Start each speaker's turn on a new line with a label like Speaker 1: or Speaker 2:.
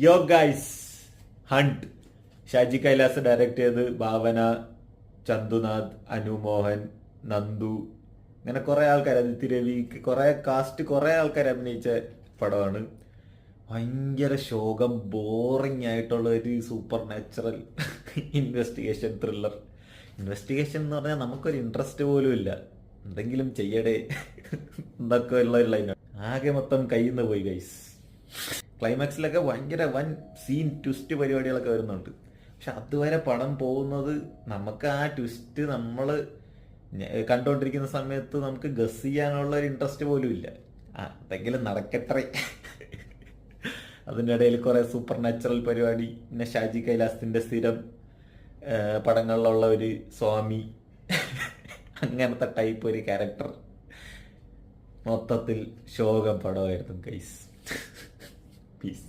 Speaker 1: യോ guys, hunt Shaji Kailas direct ചെയ്ത് ഭാവന, ചന്തുനാഥ്, അനുമോഹൻ, നന്ദു, അങ്ങനെ കുറെ ആൾക്കാർ, അതിഥി രവി, കുറെ കാസ്റ്റ്, കുറെ ആൾക്കാർ അഭിനയിച്ച പടമാണ്. ഭയങ്കര ശോകം, ബോറിംഗ് ആയിട്ടുള്ള ഒരു super natural investigation thriller. Investigation എന്ന് പറഞ്ഞാൽ നമുക്കൊരു ഇൻട്രസ്റ്റ് പോലും ഇല്ല, എന്തെങ്കിലും ചെയ്യടേ എന്നൊക്കെ ഉള്ള ഒരു ലൈനാണ്. ആകെ മൊത്തം കയ്യിൽ നിന്ന് പോയി ഗൈസ്. ക്ലൈമാക്സിലൊക്കെ ഭയങ്കര വൻ സീൻ ട്വിസ്റ്റ് പരിപാടികളൊക്കെ വരുന്നുണ്ട്. പക്ഷെ അതുവരെ പടം പോകുന്നത് നമുക്ക് ആ ട്വിസ്റ്റ് നമ്മൾ കണ്ടുകൊണ്ടിരിക്കുന്ന സമയത്ത് നമുക്ക് ഗസ് ചെയ്യാനുള്ള ഒരു ഇൻട്രസ്റ്റ് പോലും ഇല്ല. എന്തെങ്കിലും നടക്കട്ടെ. അതിൻ്റെ ഇടയിൽ കുറെ സൂപ്പർ നാച്ചുറൽ പരിപാടി, പിന്നെ ഷാജി കൈലാസത്തിന്റെ സ്ഥിരം പടങ്ങളിലുള്ള ഒരു സ്വാമി, അങ്ങനത്തെ ടൈപ്പ് ഒരു ക്യാരക്ടർ. മൊത്തത്തിൽ ശോകം പടമായിരുന്നു ഗൈസ്. പീസ്.